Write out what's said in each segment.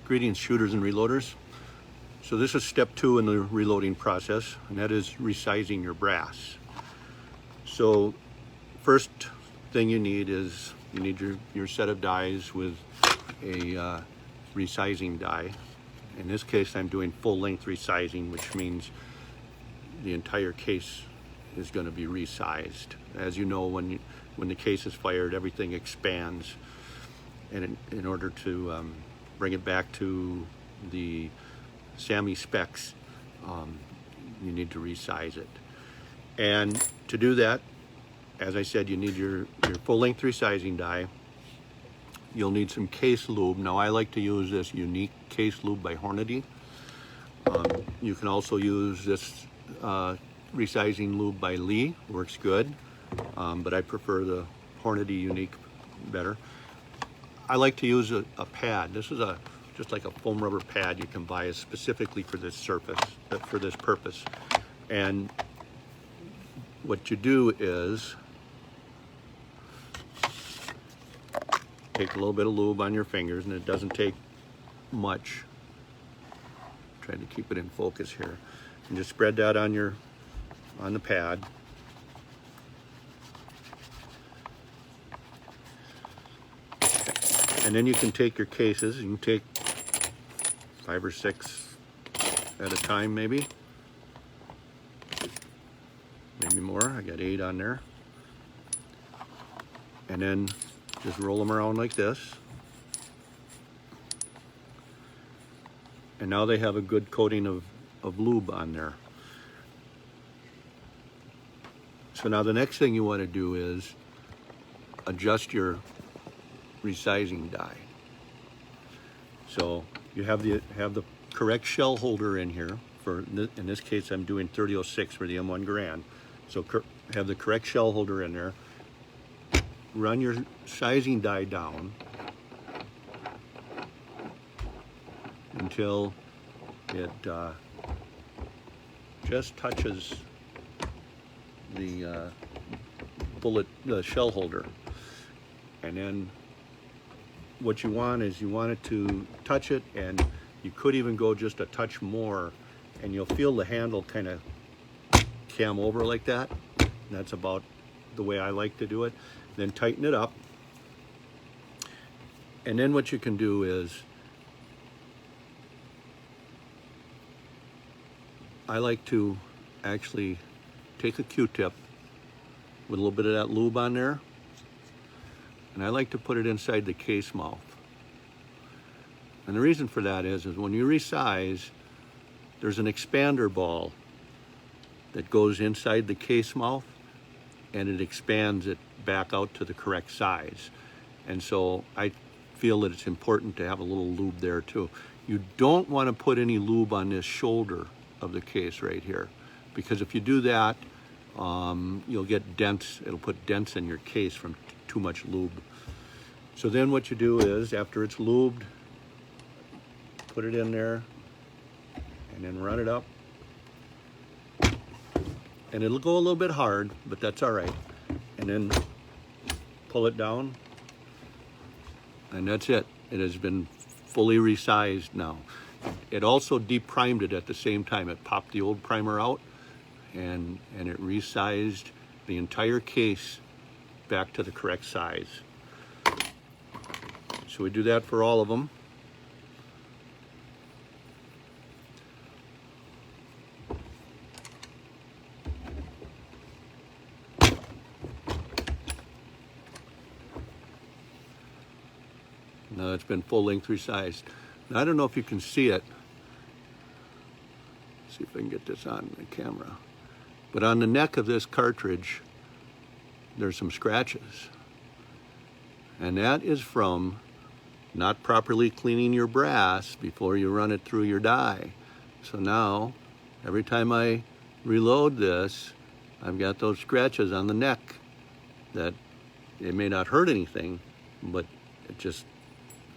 Greetings, shooters and reloaders. So this is step 2 in the reloading process, and that is resizing your brass. So first thing you need is your set of dies with a resizing die. In this case, I'm doing full length resizing, which means the entire case is going to be resized. As you know, when the case is fired, everything expands, and in order to bring it back to the SAMI specs, you need to resize it. And to do that, as I said, you need your full-length resizing die. You'll need some case lube. Now, I like to use this unique case lube by Hornady. You can also use this resizing lube by Lee. Works good, but I prefer the Hornady unique better. I like to use a pad. This is just like a foam rubber pad you can buy specifically for this for this purpose. And what you do is take a little bit of lube on your fingers, and it doesn't take much. Trying to keep it in focus here. And just spread that on the pad. And then you can take your cases. You can take 5 or 6 at a time, maybe more. I got 8 on there. And then just roll them around like this. And now they have a good coating of lube on there. So now the next thing you want to do is adjust your resizing die. So you have the correct shell holder in here. In this case, I'm doing 3006 for the M1 Garand. So have the correct shell holder in there. Run your sizing die down until it just touches the shell holder. And then what you want is you want it to touch it, and you could even go just a touch more, and you'll feel the handle kind of cam over like that. And that's about the way I like to do it. Then tighten it up. And then what you can do is, I like to actually take a Q-tip with a little bit of that lube on there, and I like to put it inside the case mouth. And the reason for that is when you resize, there's an expander ball that goes inside the case mouth, and it expands it back out to the correct size. And so I feel that it's important to have a little lube there too. You don't want to put any lube on this shoulder of the case right here, because if you do that, you'll get dents. It'll put dents in your case from too much lube. So then what you do is, after it's lubed, put it in there and then run it up. And it'll go a little bit hard, but that's all right. And then pull it down, and that's it. It has been fully resized now. It also deprimed it at the same time. It popped the old primer out, and it resized the entire case back to the correct size. So we do that for all of them. Now it's been full length resized. Now I don't know if you can see it. See if I can get this on the camera. But on the neck of this cartridge, there's some scratches. And that is from not properly cleaning your brass before you run it through your die. So now, every time I reload this, I've got those scratches on the neck that it may not hurt anything, but it just,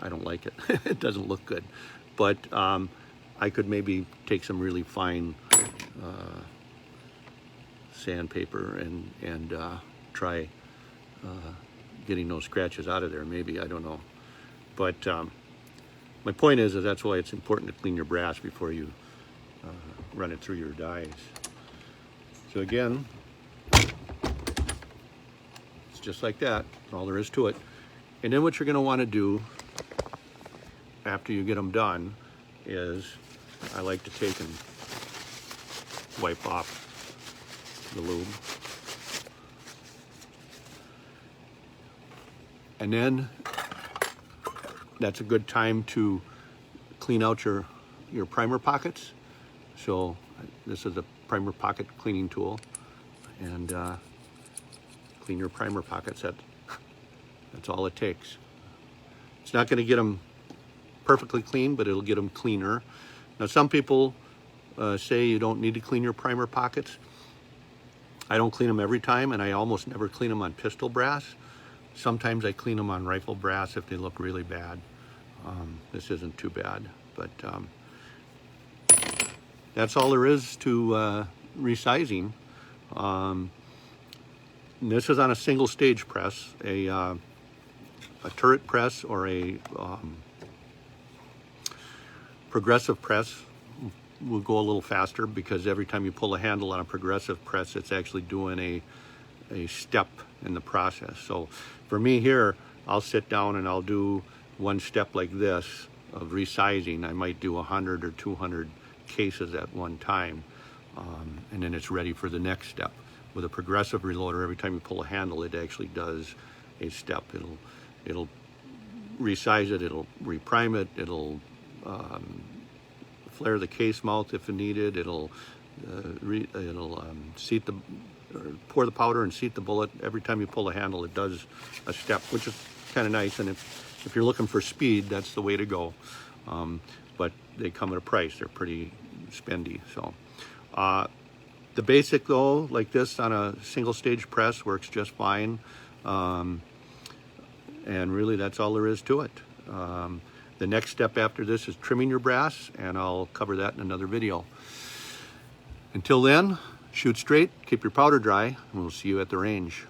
I don't like it. It doesn't look good. But I could maybe take some really fine sandpaper and try getting those scratches out of there, maybe, I don't know. But my point is that's why it's important to clean your brass before you run it through your dies. So again, it's just like that, all there is to it. And then what you're going to want to do after you get them done is, I like to take and wipe off the lube. And then that's a good time to clean out your primer pockets. So this is a primer pocket cleaning tool, and clean your primer pockets. That's all it takes. It's not going to get them perfectly clean, but it'll get them cleaner. Now some people say you don't need to clean your primer pockets. I don't clean them every time, and I almost never clean them on pistol brass. Sometimes I clean them on rifle brass if they look really bad. This isn't too bad, but that's all there is to resizing. This is on a single stage press, a turret press or a progressive press will go a little faster, because every time you pull a handle on a progressive press, it's actually doing a step in the process. So for me here, I'll sit down and I'll do one step like this of resizing. I might do 100 or 200 cases at one time, and then it's ready for the next step. With a progressive reloader, every time you pull a handle, it actually does a step. It'll resize it, it'll reprime it, it'll flare the case mouth if needed, it'll seat the, or pour the powder and seat the bullet. Every time you pull a handle, it does a step, which is kind of nice. And if you're looking for speed, that's the way to go. But they come at a price. They're pretty spendy. So the basic though, like this on a single stage press, works just fine. And really that's all there is to it. The next step after this is trimming your brass, and I'll cover that in another video. Until then, shoot straight, keep your powder dry, and we'll see you at the range.